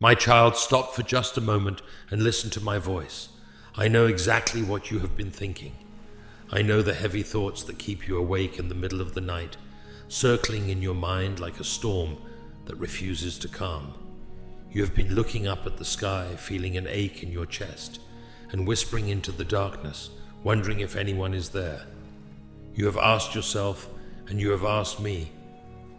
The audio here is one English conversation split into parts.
My child, stop for just a moment and listen to my voice. I know exactly what you have been thinking. I know the heavy thoughts that keep you awake in the middle of the night, circling in your mind like a storm that refuses to calm. You have been looking up at the sky, feeling an ache in your chest, and whispering into the darkness, wondering if anyone is there. You have asked yourself, and you have asked me,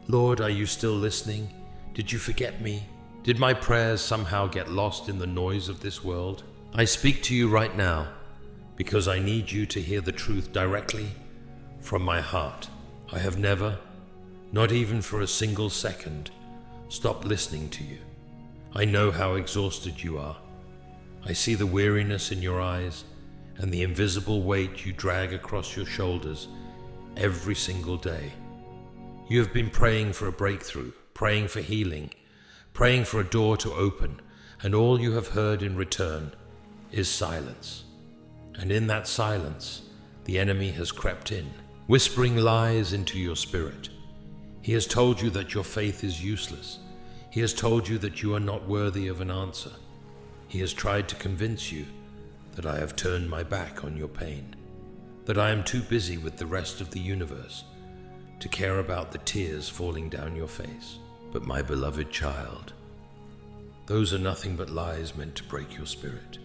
Lord, are you still listening? Did you forget me? Did my prayers somehow get lost in the noise of this world? I speak to you right now because I need you to hear the truth directly from my heart. I have never, not even for a single second, stopped listening to you. I know how exhausted you are. I see the weariness in your eyes and the invisible weight you drag across your shoulders every single day. You have been praying for a breakthrough, praying for healing, praying for a door to open, and all you have heard in return is silence. And in that silence, the enemy has crept in, whispering lies into your spirit. He has told you that your faith is useless. He has told you that you are not worthy of an answer. He has tried to convince you that I have turned my back on your pain, that I am too busy with the rest of the universe to care about the tears falling down your face. But my beloved child, those are nothing but lies meant to break your spirit.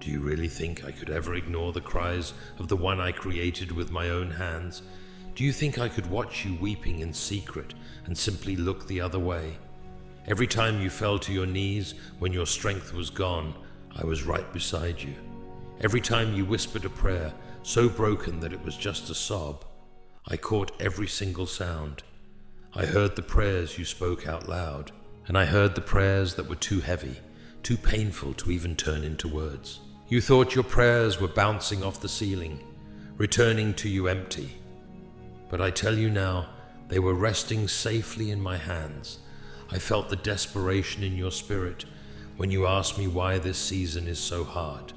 Do you really think I could ever ignore the cries of the one I created with my own hands? Do you think I could watch you weeping in secret and simply look the other way? Every time you fell to your knees when your strength was gone, I was right beside you. Every time you whispered a prayer so broken that it was just a sob, I caught every single sound. I heard the prayers you spoke out loud, and I heard the prayers that were too heavy, too painful to even turn into words. You thought your prayers were bouncing off the ceiling, returning to you empty. But I tell you now, they were resting safely in my hands. I felt the desperation in your spirit when you asked me why this season is so hard.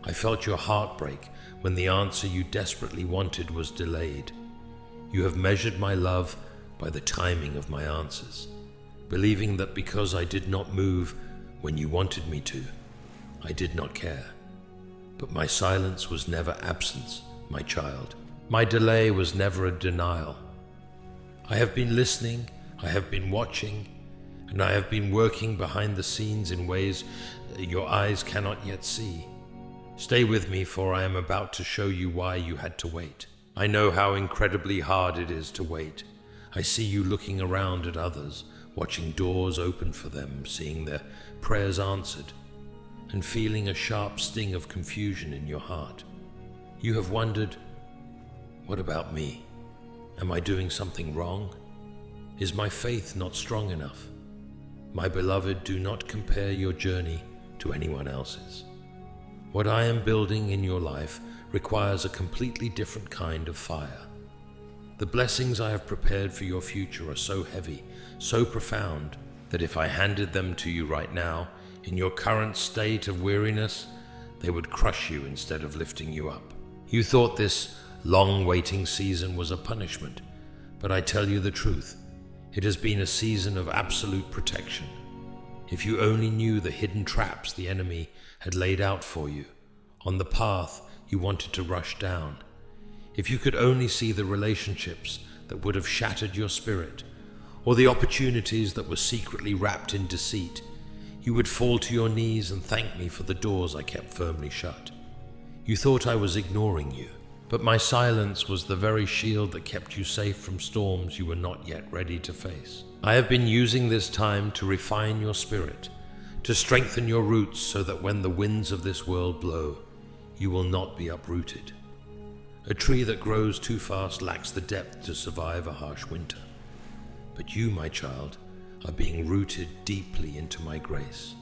I felt your heartbreak when the answer you desperately wanted was delayed. You have measured my love by the timing of my answers, believing that because I did not move when you wanted me to, I did not care. But my silence was never absence, my child. My delay was never a denial. I have been listening, I have been watching, and I have been working behind the scenes in ways your eyes cannot yet see. Stay with me, for I am about to show you why you had to wait. I know how incredibly hard it is to wait. I see you looking around at others, watching doors open for them, seeing their prayers answered, and feeling a sharp sting of confusion in your heart. You have wondered, what about me? Am I doing something wrong? Is my faith not strong enough? My beloved, do not compare your journey to anyone else's. What I am building in your life requires a completely different kind of fire. The blessings I have prepared for your future are so heavy, so profound, that if I handed them to you right now, in your current state of weariness, they would crush you instead of lifting you up. You thought this long waiting season was a punishment, but I tell you the truth, it has been a season of absolute protection. If you only knew the hidden traps the enemy had laid out for you, on the path you wanted to rush down. If you could only see the relationships that would have shattered your spirit, or the opportunities that were secretly wrapped in deceit, you would fall to your knees and thank me for the doors I kept firmly shut. You thought I was ignoring you, but my silence was the very shield that kept you safe from storms you were not yet ready to face. I have been using this time to refine your spirit, to strengthen your roots so that when the winds of this world blow, you will not be uprooted. A tree that grows too fast lacks the depth to survive a harsh winter. But you, my child, are being rooted deeply into my grace.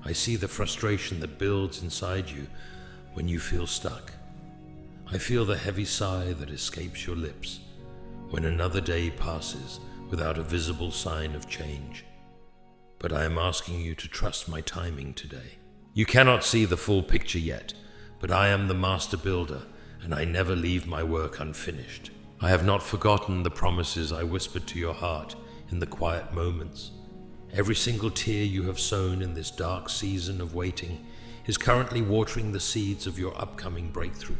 I see the frustration that builds inside you when you feel stuck. I feel the heavy sigh that escapes your lips when another day passes without a visible sign of change. But I am asking you to trust my timing today. You cannot see the full picture yet, but I am the master builder, and I never leave my work unfinished. I have not forgotten the promises I whispered to your heart in the quiet moments. Every single tear you have sown in this dark season of waiting is currently watering the seeds of your upcoming breakthrough.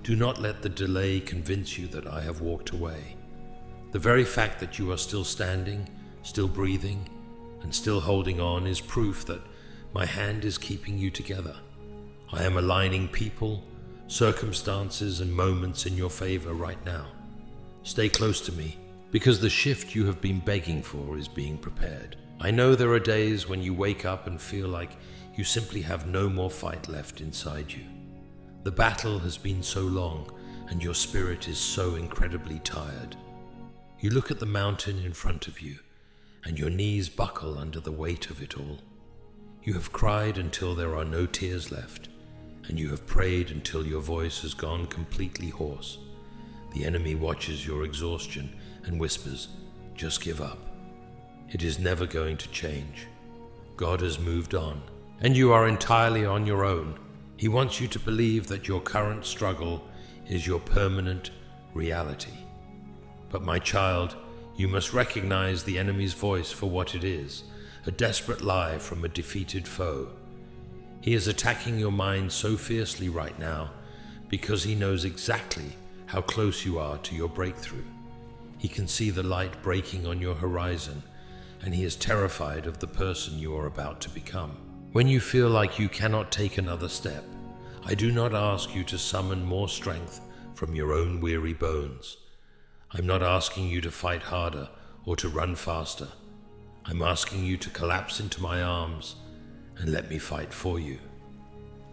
Do not let the delay convince you that I have walked away. The very fact that you are still standing, still breathing, and still holding on is proof that my hand is keeping you together. I am aligning people, circumstances, and moments in your favor right now. Stay close to me, because the shift you have been begging for is being prepared. I know there are days when you wake up and feel like you simply have no more fight left inside you. The battle has been so long, and your spirit is so incredibly tired. You look at the mountain in front of you, and your knees buckle under the weight of it all. You have cried until there are no tears left, and you have prayed until your voice has gone completely hoarse. The enemy watches your exhaustion and whispers, "Just give up. It is never going to change. God has moved on, and you are entirely on your own." He wants you to believe that your current struggle is your permanent reality. But my child, you must recognize the enemy's voice for what it is, a desperate lie from a defeated foe. He is attacking your mind so fiercely right now because he knows exactly how close you are to your breakthrough. He can see the light breaking on your horizon, and he is terrified of the person you are about to become. When you feel like you cannot take another step, I do not ask you to summon more strength from your own weary bones. I'm not asking you to fight harder or to run faster. I'm asking you to collapse into my arms and let me fight for you.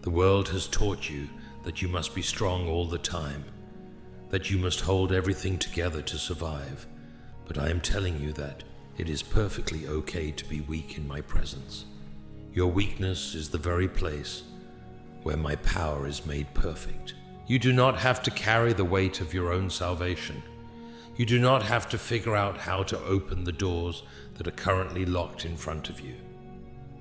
The world has taught you that you must be strong all the time, that you must hold everything together to survive, but I am telling you that it is perfectly okay to be weak in my presence. Your weakness is the very place where my power is made perfect. You do not have to carry the weight of your own salvation. You do not have to figure out how to open the doors that are currently locked in front of you.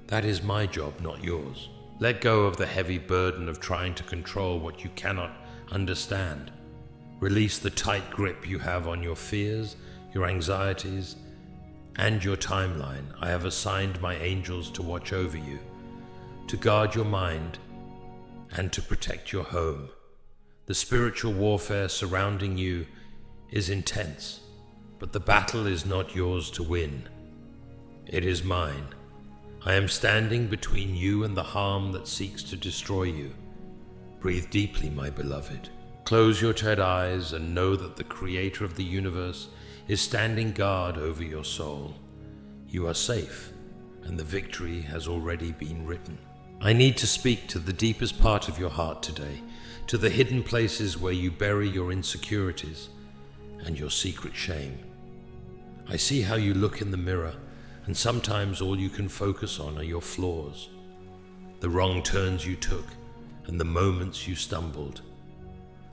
That is my job, not yours. Let go of the heavy burden of trying to control what you cannot understand. Release the tight grip you have on your fears, your anxieties, and your timeline. I have assigned my angels to watch over you, to guard your mind, and to protect your home. The spiritual warfare surrounding you is intense, but the battle is not yours to win. It is mine. I am standing between you and the harm that seeks to destroy you. Breathe deeply, my beloved. Close your tired eyes and know that the Creator of the universe is standing guard over your soul. You are safe, and the victory has already been written. I need to speak to the deepest part of your heart today, to the hidden places where you bury your insecurities and your secret shame. I see how you look in the mirror, and sometimes all you can focus on are your flaws, the wrong turns you took, and the moments you stumbled.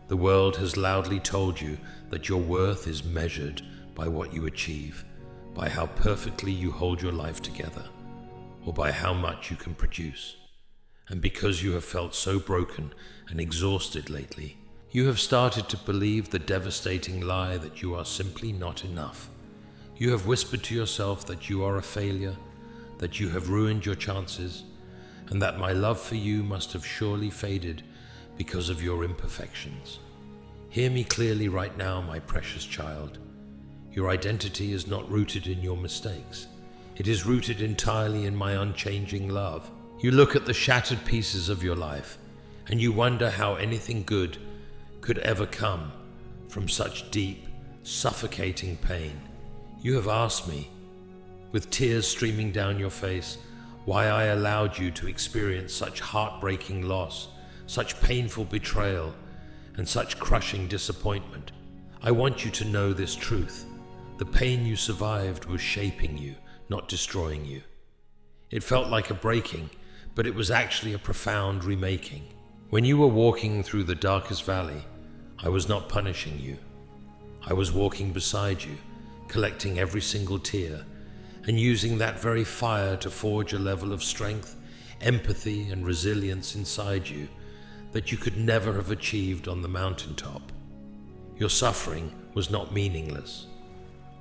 The world has loudly told you that your worth is measured by what you achieve, by how perfectly you hold your life together, or by how much you can produce. And because you have felt so broken and exhausted lately, you have started to believe the devastating lie that you are simply not enough. You have whispered to yourself that you are a failure, that you have ruined your chances, and that my love for you must have surely faded because of your imperfections. Hear me clearly right now, my precious child. Your identity is not rooted in your mistakes. It is rooted entirely in my unchanging love. You look at the shattered pieces of your life, and you wonder how anything good could ever come from such deep, suffocating pain. You have asked me, with tears streaming down your face, why I allowed you to experience such heartbreaking loss, such painful betrayal, and such crushing disappointment. I want you to know this truth. The pain you survived was shaping you, not destroying you. It felt like a breaking, but it was actually a profound remaking. When you were walking through the darkest valley, I was not punishing you. I was walking beside you, collecting every single tear, and using that very fire to forge a level of strength, empathy, and resilience inside you that you could never have achieved on the mountaintop. Your suffering was not meaningless.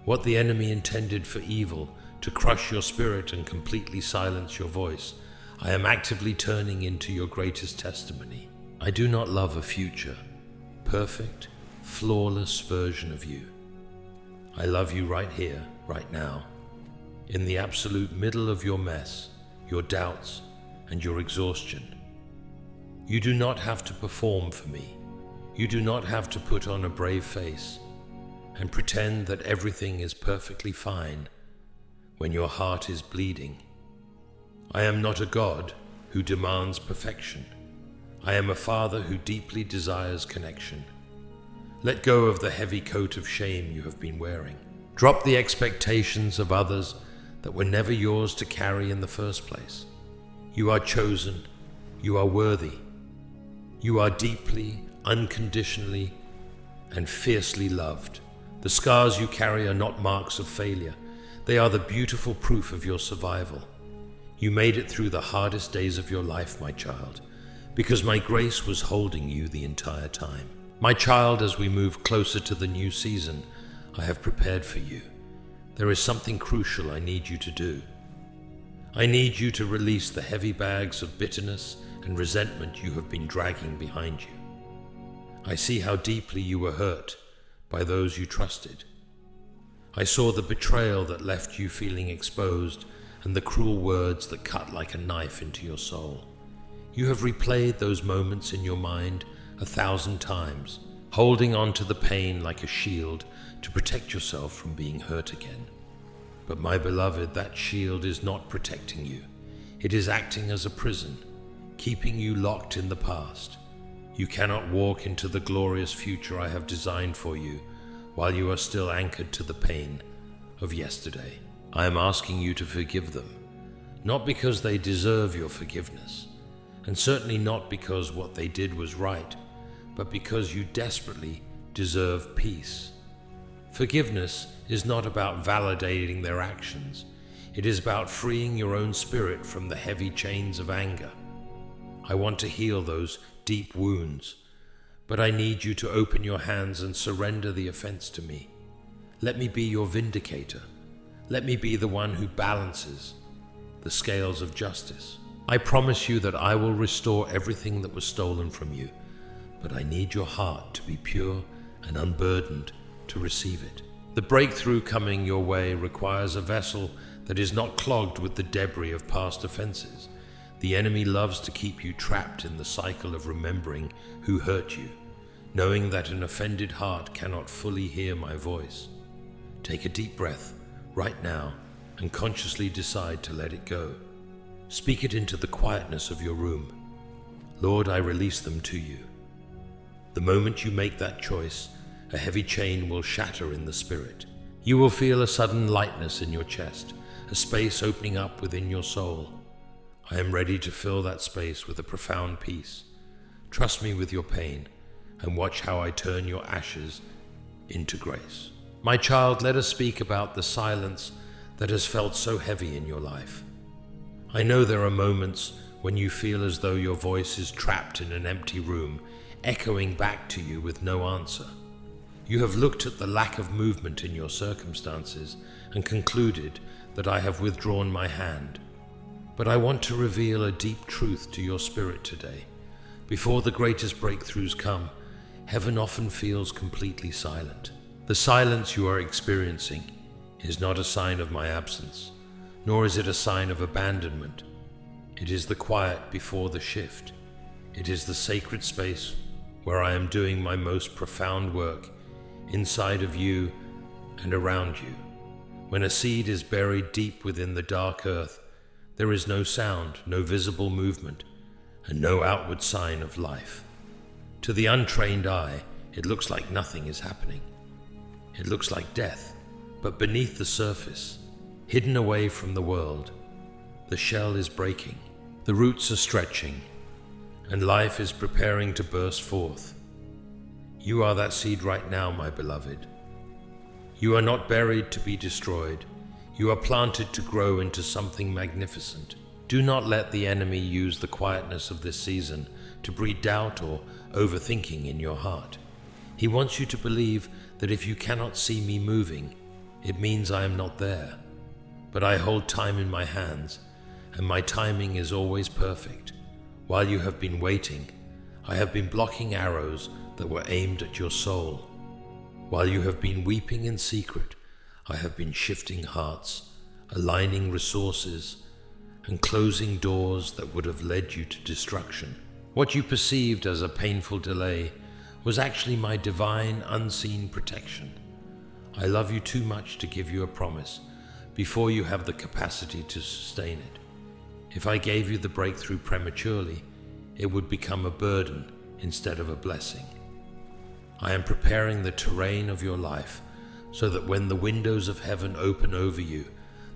What the enemy intended for evil to crush your spirit and completely silence your voice. I am actively turning into your greatest testimony. I do not love a future, perfect, flawless version of you. I love you right here, right now, in the absolute middle of your mess, your doubts, and your exhaustion. You do not have to perform for me. You do not have to put on a brave face and pretend that everything is perfectly fine when your heart is bleeding. I am not a God who demands perfection. I am a Father who deeply desires connection. Let go of the heavy coat of shame you have been wearing. Drop the expectations of others that were never yours to carry in the first place. You are chosen. You are worthy. You are deeply, unconditionally, and fiercely loved. The scars you carry are not marks of failure. They are the beautiful proof of your survival. You made it through the hardest days of your life, my child, because my grace was holding you the entire time. My child, as we move closer to the new season I have prepared for you, there is something crucial I need you to do. I need you to release the heavy bags of bitterness and resentment you have been dragging behind you. I see how deeply you were hurt by those you trusted. I saw the betrayal that left you feeling exposed and the cruel words that cut like a knife into your soul. You have replayed those moments in your mind 1,000 times, holding on to the pain like a shield to protect yourself from being hurt again. But my beloved, that shield is not protecting you. It is acting as a prison, keeping you locked in the past. You cannot walk into the glorious future I have designed for you while you are still anchored to the pain of yesterday. I am asking you to forgive them, not because they deserve your forgiveness, and certainly not because what they did was right, but because you desperately deserve peace. Forgiveness is not about validating their actions. It is about freeing your own spirit from the heavy chains of anger. I want to heal those deep wounds, but I need you to open your hands and surrender the offense to me. Let me be your vindicator. Let me be the one who balances the scales of justice. I promise you that I will restore everything that was stolen from you, but I need your heart to be pure and unburdened to receive it. The breakthrough coming your way requires a vessel that is not clogged with the debris of past offenses. The enemy loves to keep you trapped in the cycle of remembering who hurt you, knowing that an offended heart cannot fully hear my voice. Take a deep breath right now and consciously decide to let it go. Speak it into the quietness of your room. Lord, I release them to you. The moment you make that choice, a heavy chain will shatter in the spirit. You will feel a sudden lightness in your chest, a space opening up within your soul. I am ready to fill that space with a profound peace. Trust me with your pain and watch how I turn your ashes into grace. My child, let us speak about the silence that has felt so heavy in your life. I know there are moments when you feel as though your voice is trapped in an empty room, echoing back to you with no answer. You have looked at the lack of movement in your circumstances and concluded that I have withdrawn my hand. But I want to reveal a deep truth to your spirit today. Before the greatest breakthroughs come, heaven often feels completely silent. The silence you are experiencing is not a sign of my absence, nor is it a sign of abandonment. It is the quiet before the shift. It is the sacred space where I am doing my most profound work inside of you and around you. When a seed is buried deep within the dark earth, there is no sound, no visible movement, and no outward sign of life. To the untrained eye, it looks like nothing is happening. It looks like death, but beneath the surface, hidden away from the world, the shell is breaking, the roots are stretching, and life is preparing to burst forth. You are that seed right now, my beloved. You are not buried to be destroyed. You are planted to grow into something magnificent. Do not let the enemy use the quietness of this season to breed doubt or overthinking in your heart. He wants you to believe that if you cannot see me moving, it means I am not there. But I hold time in my hands, and my timing is always perfect. While you have been waiting, I have been blocking arrows that were aimed at your soul. While you have been weeping in secret, I have been shifting hearts, aligning resources, and closing doors that would have led you to destruction. What you perceived as a painful delay was actually my divine, unseen protection. I love you too much to give you a promise before you have the capacity to sustain it. If I gave you the breakthrough prematurely, it would become a burden instead of a blessing. I am preparing the terrain of your life so that when the windows of heaven open over you,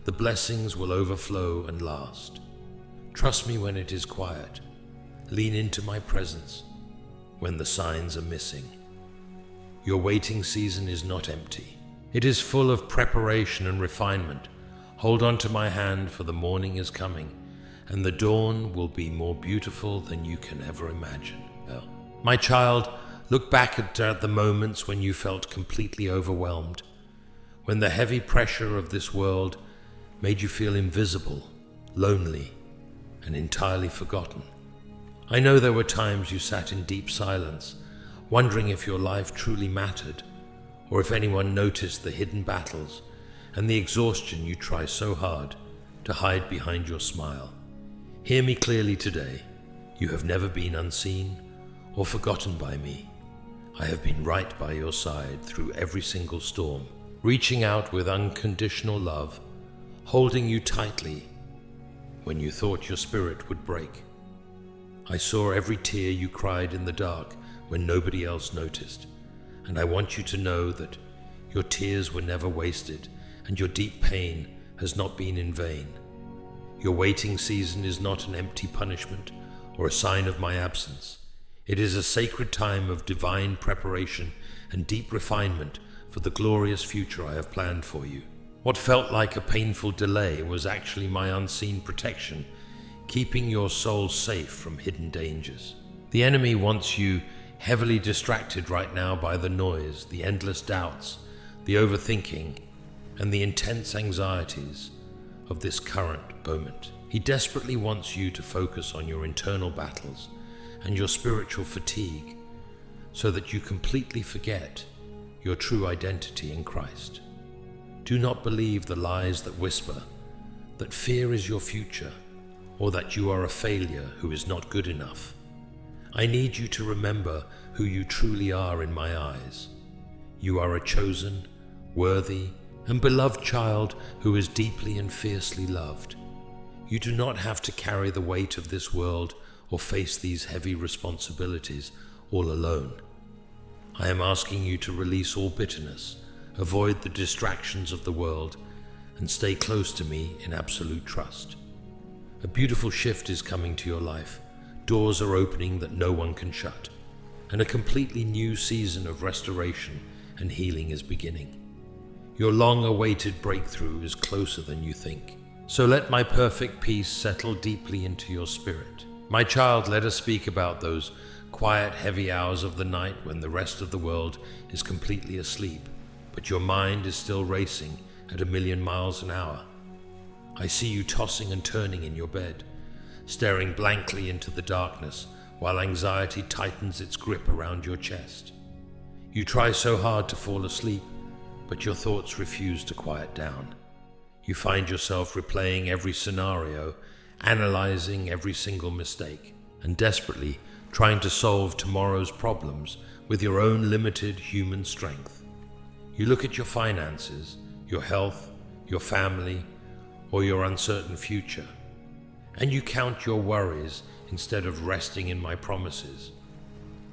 the blessings will overflow and last. Trust me when it is quiet. Lean into my presence when the signs are missing. Your waiting season is not empty. It is full of preparation and refinement. Hold on to my hand, for the morning is coming, and the dawn will be more beautiful than you can ever imagine. Oh. My child, look back at the moments when you felt completely overwhelmed, when the heavy pressure of this world made you feel invisible, lonely, and entirely forgotten. I know there were times you sat in deep silence, wondering if your life truly mattered, or if anyone noticed the hidden battles and the exhaustion you try so hard to hide behind your smile. Hear me clearly today. You have never been unseen or forgotten by me. I have been right by your side through every single storm, reaching out with unconditional love, holding you tightly when you thought your spirit would break. I saw every tear you cried in the dark when nobody else noticed, and I want you to know that your tears were never wasted and your deep pain has not been in vain. Your waiting season is not an empty punishment or a sign of my absence. It is a sacred time of divine preparation and deep refinement for the glorious future I have planned for you. What felt like a painful delay was actually my unseen protection, keeping your soul safe from hidden dangers. The enemy wants you heavily distracted right now by the noise, the endless doubts, the overthinking, and the intense anxieties of this current moment. He desperately wants you to focus on your internal battles and your spiritual fatigue so that you completely forget your true identity in Christ. Do not believe the lies that whisper that fear is your future or that you are a failure who is not good enough. I need you to remember who you truly are in my eyes. You are a chosen, worthy, and beloved child who is deeply and fiercely loved. You do not have to carry the weight of this world or face these heavy responsibilities all alone. I am asking you to release all bitterness, avoid the distractions of the world, and stay close to me in absolute trust. A beautiful shift is coming to your life. Doors are opening that no one can shut, and a completely new season of restoration and healing is beginning. Your long-awaited breakthrough is closer than you think. So let my perfect peace settle deeply into your spirit. My child, let us speak about those quiet, heavy hours of the night when the rest of the world is completely asleep, but your mind is still racing at 1,000,000 miles an hour. I see you tossing and turning in your bed, staring blankly into the darkness while anxiety tightens its grip around your chest. You try so hard to fall asleep, but your thoughts refuse to quiet down. You find yourself replaying every scenario, analyzing every single mistake, and desperately trying to solve tomorrow's problems with your own limited human strength. You look at your finances, your health, your family, or your uncertain future, and you count your worries instead of resting in my promises.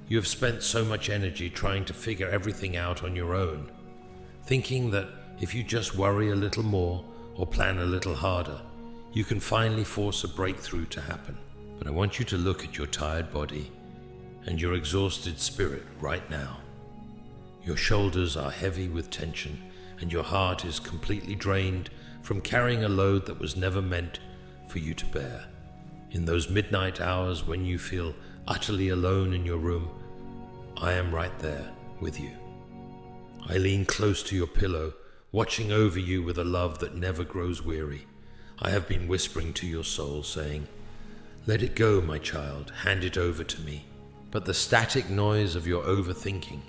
You have spent so much energy trying to figure everything out on your own, thinking that if you just worry a little more or plan a little harder, you can finally force a breakthrough to happen. But I want you to look at your tired body and your exhausted spirit right now. Your shoulders are heavy with tension, and your heart is completely drained from carrying a load that was never meant for you to bear. In those midnight hours when you feel utterly alone in your room, I am right there with you. I lean close to your pillow, watching over you with a love that never grows weary. I have been whispering to your soul, saying, "Let it go, my child, hand it over to me." But the static noise of your overthinking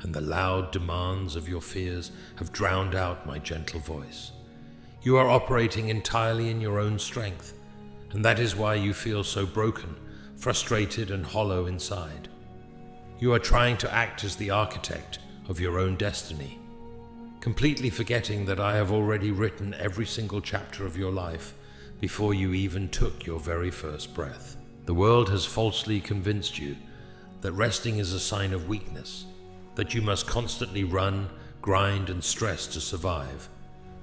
and the loud demands of your fears have drowned out my gentle voice. You are operating entirely in your own strength, and that is why you feel so broken, frustrated, and hollow inside. You are trying to act as the architect of your own destiny, completely forgetting that I have already written every single chapter of your life before you even took your very first breath. The world has falsely convinced you that resting is a sign of weakness, that you must constantly run, grind, and stress to survive.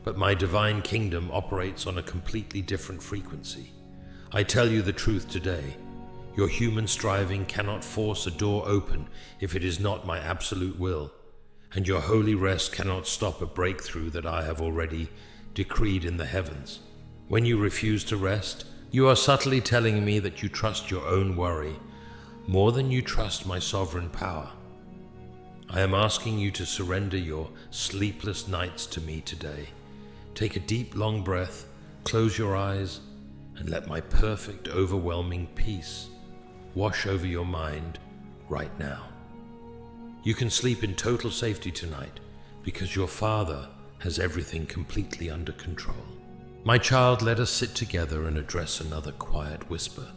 But my divine kingdom operates on a completely different frequency. I tell you the truth today. Your human striving cannot force a door open if it is not my absolute will, and your holy rest cannot stop a breakthrough that I have already decreed in the heavens. When you refuse to rest, you are subtly telling me that you trust your own worry more than you trust my sovereign power. I am asking you to surrender your sleepless nights to me today. Take a deep, long breath, close your eyes, and let my perfect, overwhelming peace wash over your mind right now. You can sleep in total safety tonight because your Father has everything completely under control. My child, let us sit together and address another quiet whisper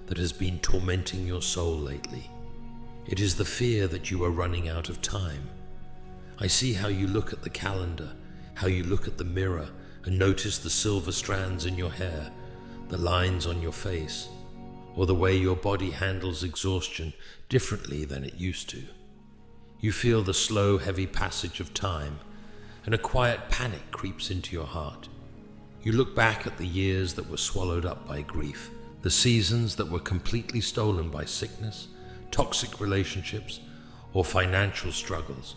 that has been tormenting your soul lately. It is the fear that you are running out of time. I see how you look at the calendar, how you look at the mirror and notice the silver strands in your hair, the lines on your face, or the way your body handles exhaustion differently than it used to. You feel the slow, heavy passage of time, and a quiet panic creeps into your heart. You look back at the years that were swallowed up by grief, the seasons that were completely stolen by sickness, toxic relationships, or financial struggles,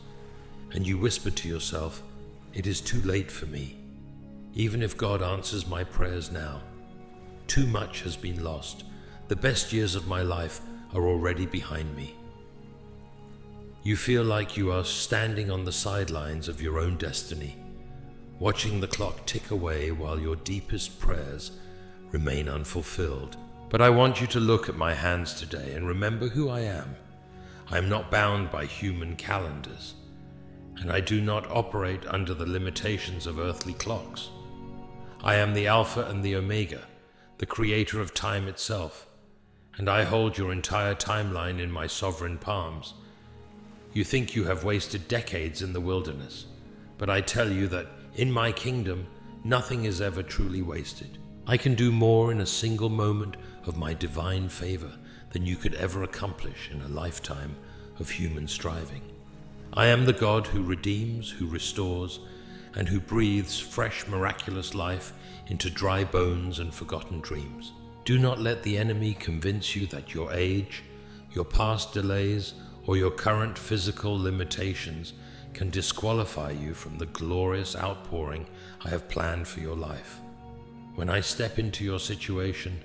and you whisper to yourself, "It is too late for me. Even if God answers my prayers now, too much has been lost. The best years of my life are already behind me." You feel like you are standing on the sidelines of your own destiny, watching the clock tick away while your deepest prayers remain unfulfilled. But I want you to look at my hands today and remember who I am. I am not bound by human calendars, and I do not operate under the limitations of earthly clocks. I am the Alpha and the Omega, the creator of time itself, and I hold your entire timeline in my sovereign palms. You think you have wasted decades in the wilderness, but I tell you that in my kingdom, nothing is ever truly wasted. I can do more in a single moment of my divine favor than you could ever accomplish in a lifetime of human striving. I am the God who redeems, who restores, and who breathes fresh, miraculous life into dry bones and forgotten dreams. Do not let the enemy convince you that your age, your past delays, or your current physical limitations can disqualify you from the glorious outpouring I have planned for your life. When I step into your situation,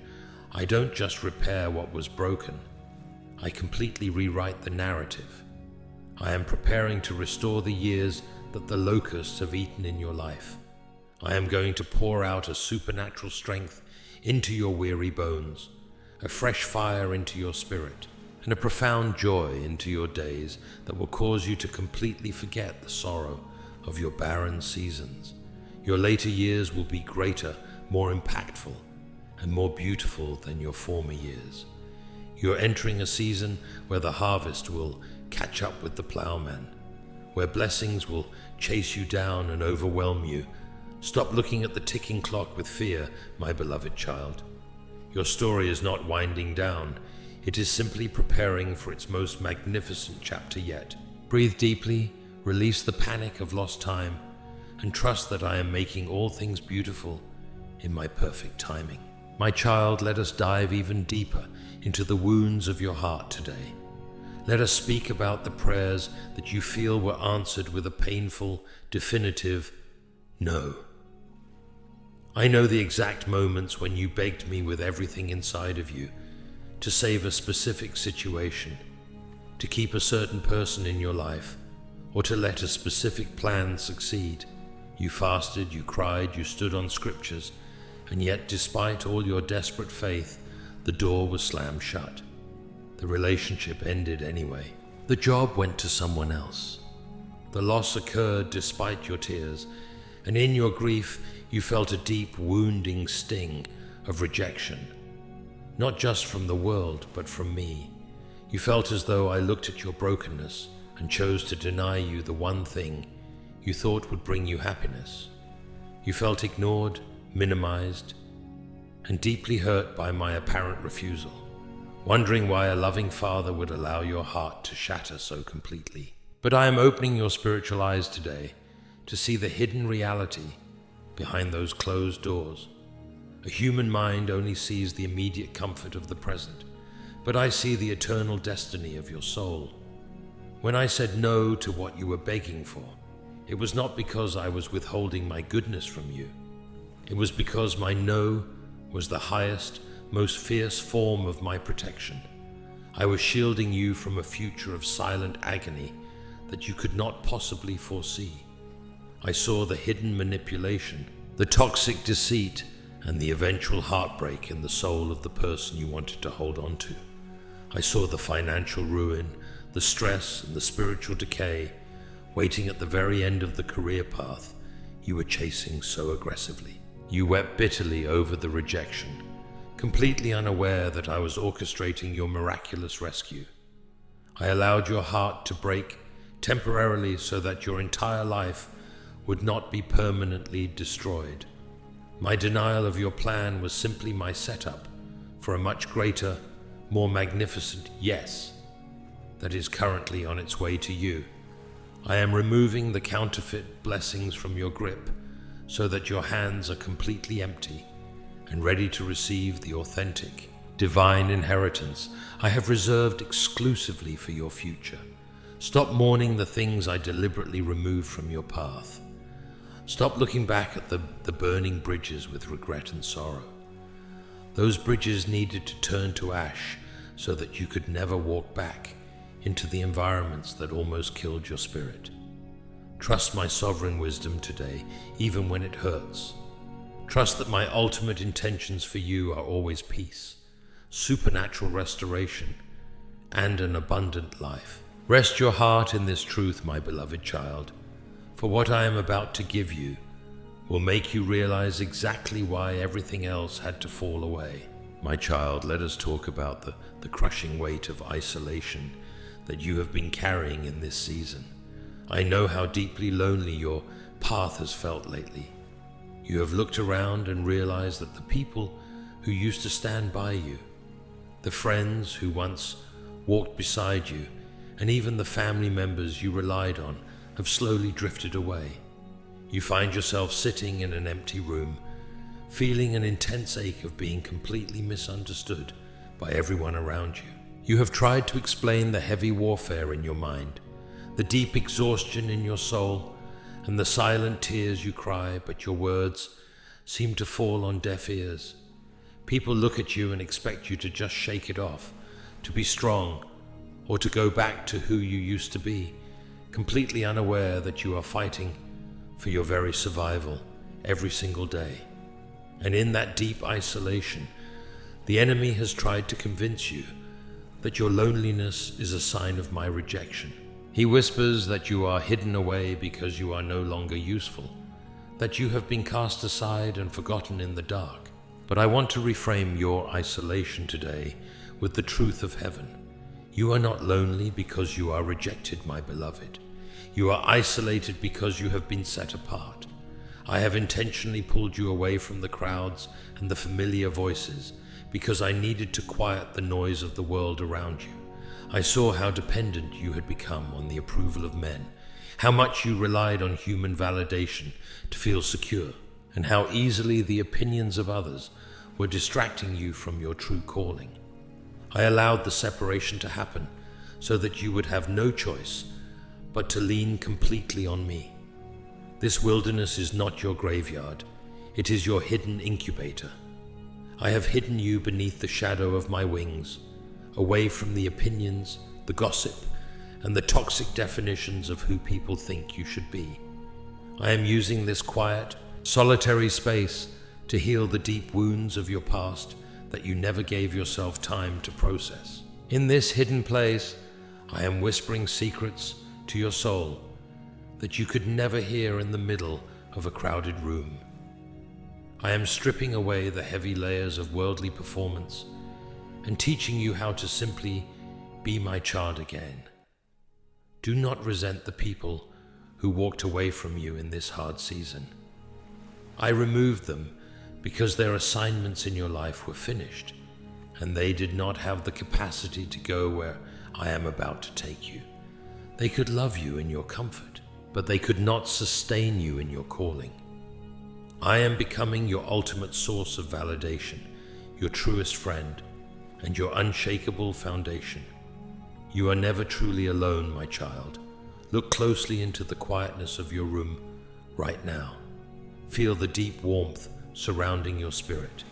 I don't just repair what was broken. I completely rewrite the narrative. I am preparing to restore the years that the locusts have eaten in your life. I am going to pour out a supernatural strength into your weary bones, a fresh fire into your spirit, and a profound joy into your days that will cause you to completely forget the sorrow of your barren seasons. Your later years will be greater, more impactful, and more beautiful than your former years. You're entering a season where the harvest will catch up with the plowman, where blessings will chase you down and overwhelm you. Stop looking at the ticking clock with fear, my beloved child. Your story is not winding down. It is simply preparing for its most magnificent chapter yet. Breathe deeply, release the panic of lost time, and trust that I am making all things beautiful in my perfect timing. My child, let us dive even deeper into the wounds of your heart today. Let us speak about the prayers that you feel were answered with a painful, definitive no. I know the exact moments when you begged me with everything inside of you to save a specific situation, to keep a certain person in your life, or to let a specific plan succeed. You fasted, you cried, you stood on scriptures, and yet despite all your desperate faith, the door was slammed shut. The relationship ended anyway. The job went to someone else. The loss occurred despite your tears, and in your grief you felt a deep, wounding sting of rejection, not just from the world, but from me. You felt as though I looked at your brokenness and chose to deny you the one thing you thought would bring you happiness. You felt ignored, minimized, and deeply hurt by my apparent refusal, wondering why a loving father would allow your heart to shatter so completely. But I am opening your spiritual eyes today to see the hidden reality behind those closed doors. A human mind only sees the immediate comfort of the present, but I see the eternal destiny of your soul. When I said no to what you were begging for, it was not because I was withholding my goodness from you. It was because my no was the highest, most fierce form of my protection. I was shielding you from a future of silent agony that you could not possibly foresee. I saw the hidden manipulation, the toxic deceit, and the eventual heartbreak in the soul of the person you wanted to hold on to. I saw the financial ruin, the stress, and the spiritual decay waiting at the very end of the career path you were chasing so aggressively. You wept bitterly over the rejection, completely unaware that I was orchestrating your miraculous rescue. I allowed your heart to break temporarily so that your entire life would not be permanently destroyed. My denial of your plan was simply my setup for a much greater, more magnificent yes that is currently on its way to you. I am removing the counterfeit blessings from your grip so that your hands are completely empty and ready to receive the authentic, divine inheritance I have reserved exclusively for your future. Stop mourning the things I deliberately removed from your path. Stop looking back at the burning bridges with regret and sorrow. Those bridges needed to turn to ash so that you could never walk back into the environments that almost killed your spirit. Trust my sovereign wisdom today, even when it hurts. Trust that my ultimate intentions for you are always peace, supernatural restoration, and an abundant life. Rest your heart in this truth, my beloved child, for what I am about to give you will make you realize exactly why everything else had to fall away. My child, let us talk about the crushing weight of isolation that you have been carrying in this season. I know how deeply lonely your path has felt lately. You have looked around and realized that the people who used to stand by you, the friends who once walked beside you, and even the family members you relied on have slowly drifted away. You find yourself sitting in an empty room, feeling an intense ache of being completely misunderstood by everyone around you. You have tried to explain the heavy warfare in your mind, the deep exhaustion in your soul, and the silent tears you cry, but your words seem to fall on deaf ears. People look at you and expect you to just shake it off, to be strong, or to go back to who you used to be, completely unaware that you are fighting for your very survival every single day. And in that deep isolation, the enemy has tried to convince you that your loneliness is a sign of my rejection. He whispers that you are hidden away because you are no longer useful, that you have been cast aside and forgotten in the dark. But I want to reframe your isolation today with the truth of heaven. You are not lonely because you are rejected, my beloved. You are isolated because you have been set apart. I have intentionally pulled you away from the crowds and the familiar voices because I needed to quiet the noise of the world around you. I saw how dependent you had become on the approval of men, how much you relied on human validation to feel secure, and how easily the opinions of others were distracting you from your true calling. I allowed the separation to happen so that you would have no choice but to lean completely on me. This wilderness is not your graveyard, it is your hidden incubator. I have hidden you beneath the shadow of my wings, away from the opinions, the gossip, and the toxic definitions of who people think you should be. I am using this quiet, solitary space to heal the deep wounds of your past that you never gave yourself time to process. In this hidden place, I am whispering secrets to your soul that you could never hear in the middle of a crowded room. I am stripping away the heavy layers of worldly performance and teaching you how to simply be my child again. Do not resent the people who walked away from you in this hard season. I removed them because their assignments in your life were finished, and they did not have the capacity to go where I am about to take you. They could love you in your comfort, but they could not sustain you in your calling. I am becoming your ultimate source of validation, your truest friend, and your unshakable foundation. You are never truly alone, my child. Look closely into the quietness of your room right now. Feel the deep warmth surrounding your spirit.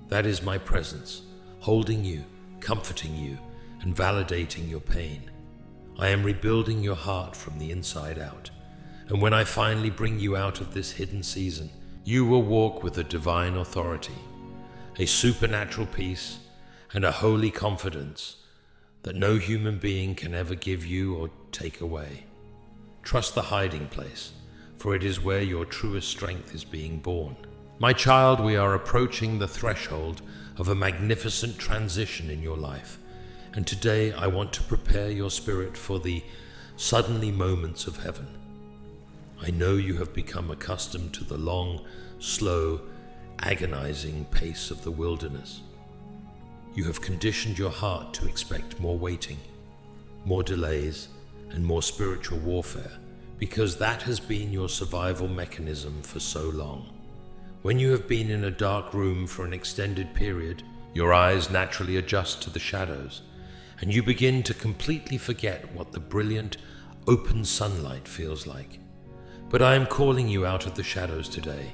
That is my presence, holding you, comforting you, and validating your pain. I am rebuilding your heart from the inside out. And when I finally bring you out of this hidden season, you will walk with a divine authority, a supernatural peace, and a holy confidence that no human being can ever give you or take away. Trust the hiding place, for it is where your truest strength is being born. My child, we are approaching the threshold of a magnificent transition in your life, and today I want to prepare your spirit for the suddenly moments of heaven. I know you have become accustomed to the long, slow, agonizing pace of the wilderness. You have conditioned your heart to expect more waiting, more delays, and more spiritual warfare, because that has been your survival mechanism for so long. When you have been in a dark room for an extended period, your eyes naturally adjust to the shadows, and you begin to completely forget what the brilliant, open sunlight feels like. But I am calling you out of the shadows today.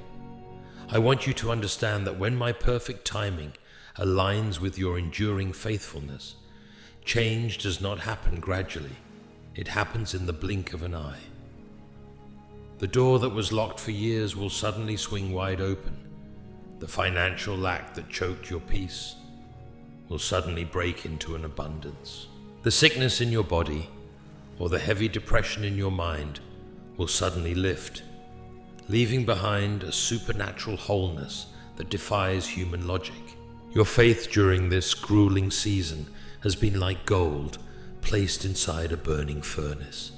I want you to understand that when my perfect timing aligns with your enduring faithfulness, change does not happen gradually. It happens in the blink of an eye. The door that was locked for years will suddenly swing wide open. The financial lack that choked your peace will suddenly break into an abundance. The sickness in your body or the heavy depression in your mind will suddenly lift, leaving behind a supernatural wholeness that defies human logic. Your faith during this grueling season has been like gold placed inside a burning furnace.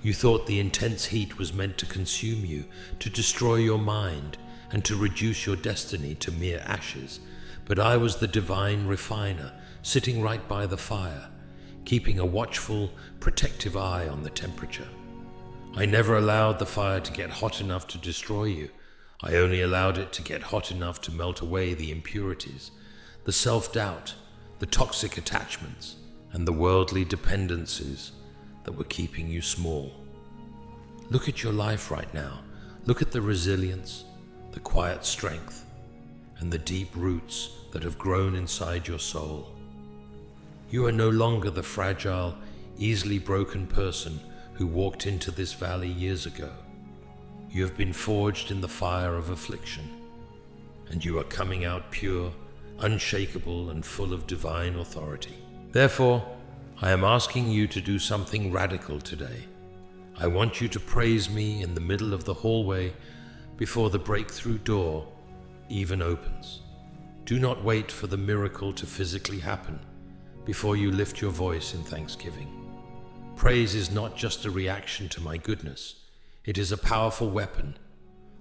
You thought the intense heat was meant to consume you, to destroy your mind, and to reduce your destiny to mere ashes. But I was the divine refiner, sitting right by the fire, keeping a watchful, protective eye on the temperature. I never allowed the fire to get hot enough to destroy you. I only allowed it to get hot enough to melt away the impurities, the self-doubt, the toxic attachments, and the worldly dependencies that were keeping you small. Look at your life right now. Look at the resilience, the quiet strength, and the deep roots that have grown inside your soul. You are no longer the fragile, easily broken person who walked into this valley years ago. You have been forged in the fire of affliction, and you are coming out pure, unshakable, and full of divine authority. Therefore, I am asking you to do something radical today. I want you to praise me in the middle of the hallway before the breakthrough door even opens. Do not wait for the miracle to physically happen before you lift your voice in thanksgiving. Praise is not just a reaction to my goodness. It is a powerful weapon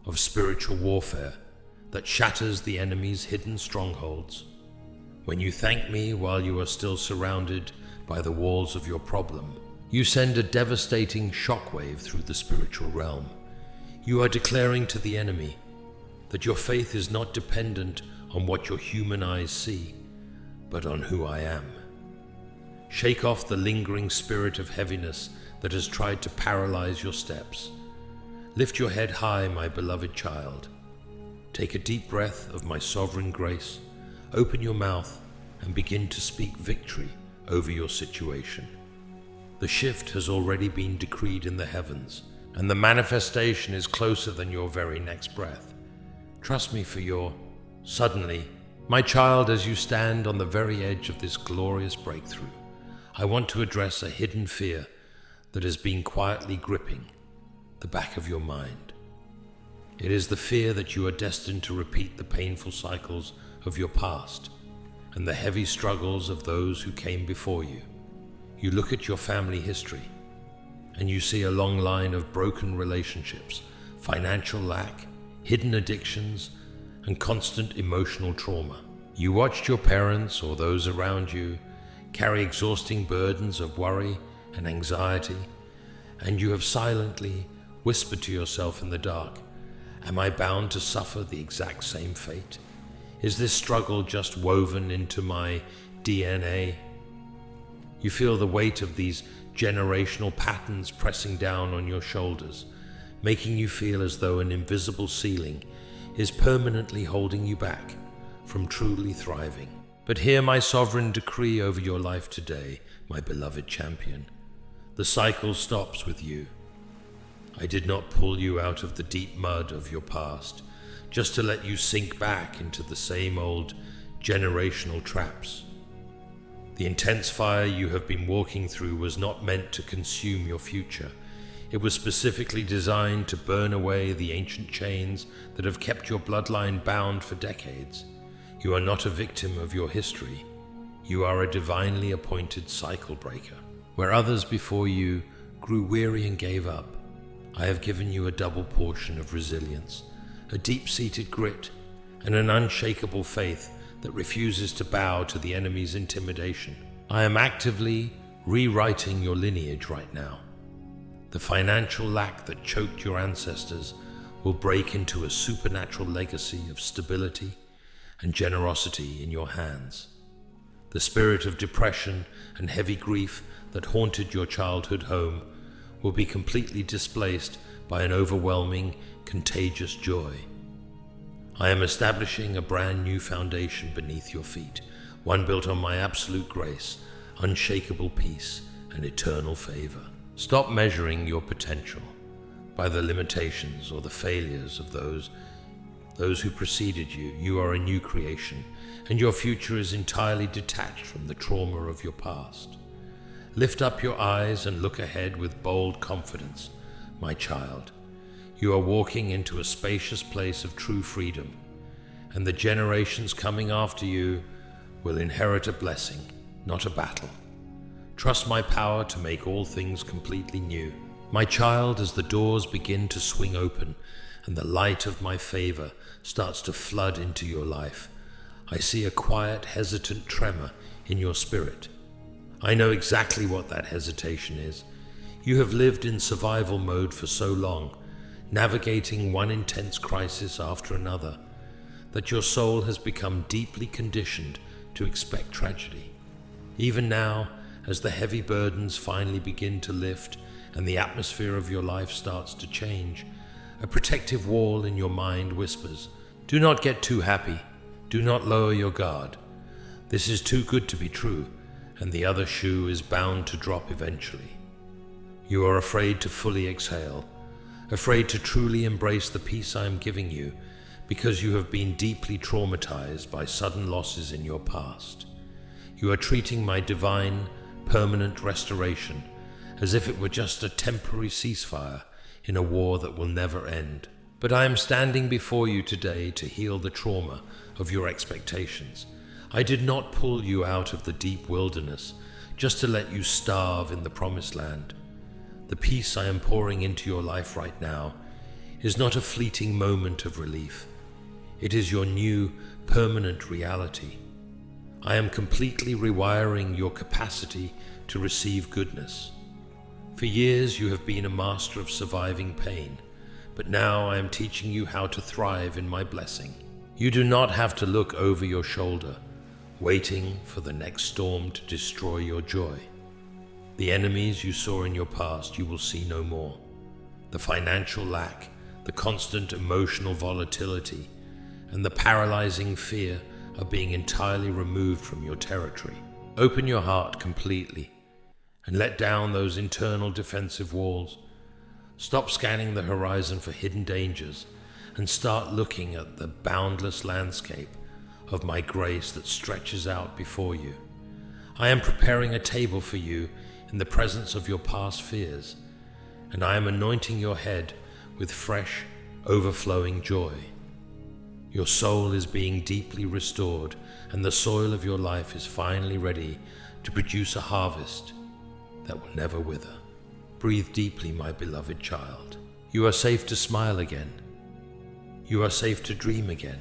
of spiritual warfare that shatters the enemy's hidden strongholds. When you thank me while you are still surrounded by the walls of your problem, you send a devastating shockwave through the spiritual realm. You are declaring to the enemy that your faith is not dependent on what your human eyes see, but on who I am. Shake off the lingering spirit of heaviness that has tried to paralyze your steps. Lift your head high, my beloved child. Take a deep breath of my sovereign grace. Open your mouth and begin to speak victory over your situation. The shift has already been decreed in the heavens, and the manifestation is closer than your very next breath. Trust me for your suddenly. My child, as you stand on the very edge of this glorious breakthrough, I want to address a hidden fear that has been quietly gripping the back of your mind. It is the fear that you are destined to repeat the painful cycles of your past and the heavy struggles of those who came before you. You look at your family history and you see a long line of broken relationships, financial lack, hidden addictions, and constant emotional trauma. You watched your parents or those around you carry exhausting burdens of worry and anxiety, and you have silently whispered to yourself in the dark, "Am I bound to suffer the exact same fate? Is this struggle just woven into my DNA?" You feel the weight of these generational patterns pressing down on your shoulders, making you feel as though an invisible ceiling is permanently holding you back from truly thriving. But hear my sovereign decree over your life today, my beloved champion. The cycle stops with you. I did not pull you out of the deep mud of your past just to let you sink back into the same old generational traps. The intense fire you have been walking through was not meant to consume your future. It was specifically designed to burn away the ancient chains that have kept your bloodline bound for decades. You are not a victim of your history. You are a divinely appointed cycle breaker. Where others before you grew weary and gave up, I have given you a double portion of resilience, a deep-seated grit, and an unshakable faith that refuses to bow to the enemy's intimidation. I am actively rewriting your lineage right now. The financial lack that choked your ancestors will break into a supernatural legacy of stability and generosity in your hands. The spirit of depression and heavy grief that haunted your childhood home will be completely displaced by an overwhelming, contagious joy. I am establishing a brand new foundation beneath your feet, one built on my absolute grace, unshakable peace, and eternal favor. Stop measuring your potential by the limitations or the failures of those who preceded you. You are a new creation, and your future is entirely detached from the trauma of your past. Lift up your eyes and look ahead with bold confidence, my child. You are walking into a spacious place of true freedom, and the generations coming after you will inherit a blessing, not a battle. Trust my power to make all things completely new. My child, as the doors begin to swing open and the light of my favor starts to flood into your life, I see a quiet, hesitant tremor in your spirit. I know exactly what that hesitation is. You have lived in survival mode for so long, navigating one intense crisis after another, that your soul has become deeply conditioned to expect tragedy. Even now, as the heavy burdens finally begin to lift and the atmosphere of your life starts to change, a protective wall in your mind whispers, "Do not get too happy. Do not lower your guard. This is too good to be true, and the other shoe is bound to drop eventually." You are afraid to fully exhale, afraid to truly embrace the peace I am giving you, because you have been deeply traumatized by sudden losses in your past. You are treating my divine, permanent restoration as if it were just a temporary ceasefire in a war that will never end. But I am standing before you today to heal the trauma of your expectations. I did not pull you out of the deep wilderness just to let you starve in the promised land. The peace I am pouring into your life right now is not a fleeting moment of relief. It is your new, permanent reality. I am completely rewiring your capacity to receive goodness. For years you have been a master of surviving pain, but now I am teaching you how to thrive in my blessing. You do not have to look over your shoulder, waiting for the next storm to destroy your joy. The enemies you saw in your past you will see no more. The financial lack, the constant emotional volatility, and the paralyzing fear are being entirely removed from your territory. Open your heart completely and let down those internal defensive walls Stop scanning the horizon for hidden dangers and start looking at the boundless landscape of my grace that stretches out before you. I am preparing a table for you in the presence of your past fears, and I am anointing your head with fresh, overflowing joy. Your soul is being deeply restored, and the soil of your life is finally ready to produce a harvest that will never wither. Breathe deeply, my beloved child. You are safe to smile again. You are safe to dream again.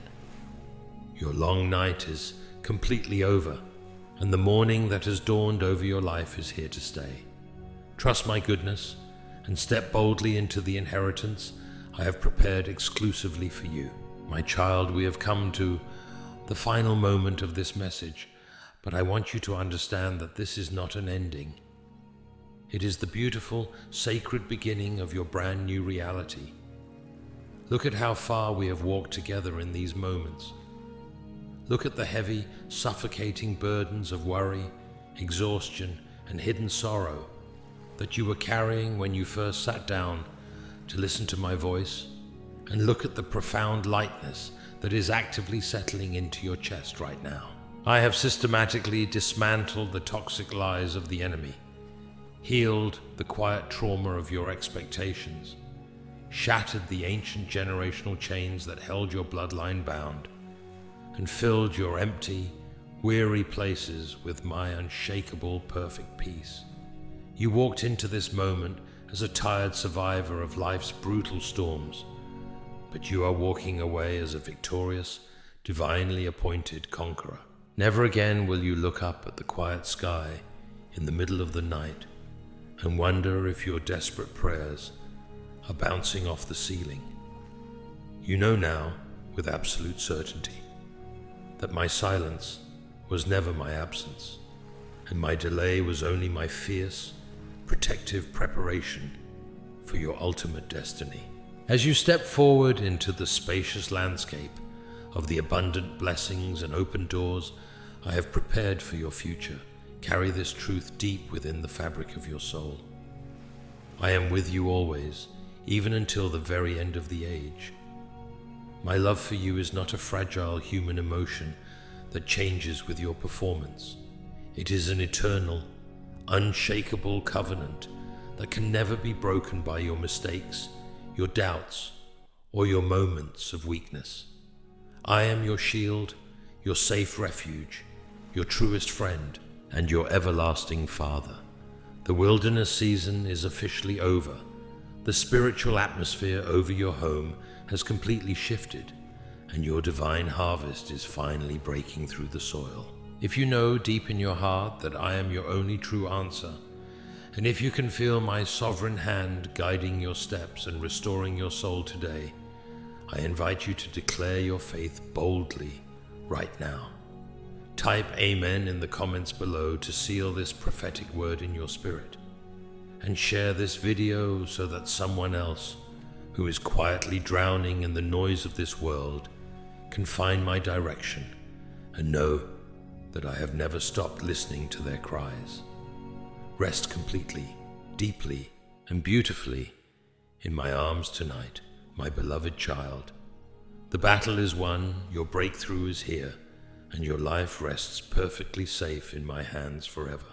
Your long night is completely over, and the morning that has dawned over your life is here to stay. Trust my goodness and step boldly into the inheritance I have prepared exclusively for you. My child, we have come to the final moment of this message, but I want you to understand that this is not an ending. It is the beautiful, sacred beginning of your brand new reality. Look at how far we have walked together in these moments. Look at the heavy, suffocating burdens of worry, exhaustion, and hidden sorrow that you were carrying when you first sat down to listen to my voice, and look at the profound lightness that is actively settling into your chest right now. I have systematically dismantled the toxic lies of the enemy, healed the quiet trauma of your expectations, shattered the ancient generational chains that held your bloodline bound, and filled your empty, weary places with my unshakable, perfect peace. You walked into this moment as a tired survivor of life's brutal storms, but you are walking away as a victorious, divinely appointed conqueror. Never again will you look up at the quiet sky in the middle of the night and wonder if your desperate prayers are bouncing off the ceiling. You know now, with absolute certainty, that my silence was never my absence, and my delay was only my fierce, protective preparation for your ultimate destiny. As you step forward into the spacious landscape of the abundant blessings and open doors I have prepared for your future, carry this truth deep within the fabric of your soul. I am with you always, even until the very end of the age. My love for you is not a fragile human emotion that changes with your performance. It is an eternal, unshakable covenant that can never be broken by your mistakes, your doubts, or your moments of weakness. I am your shield, your safe refuge, your truest friend, and your everlasting Father. The wilderness season is officially over. The spiritual atmosphere over your home has completely shifted, and your divine harvest is finally breaking through the soil. If you know deep in your heart that I am your only true answer, and if you can feel my sovereign hand guiding your steps and restoring your soul today, I invite you to declare your faith boldly right now. Type Amen in the comments below to seal this prophetic word in your spirit, and share this video so that someone else who is quietly drowning in the noise of this world can find my direction and know that I have never stopped listening to their cries. Rest completely, deeply, and beautifully in my arms tonight, my beloved child. The battle is won, your breakthrough is here, and your life rests perfectly safe in my hands forever.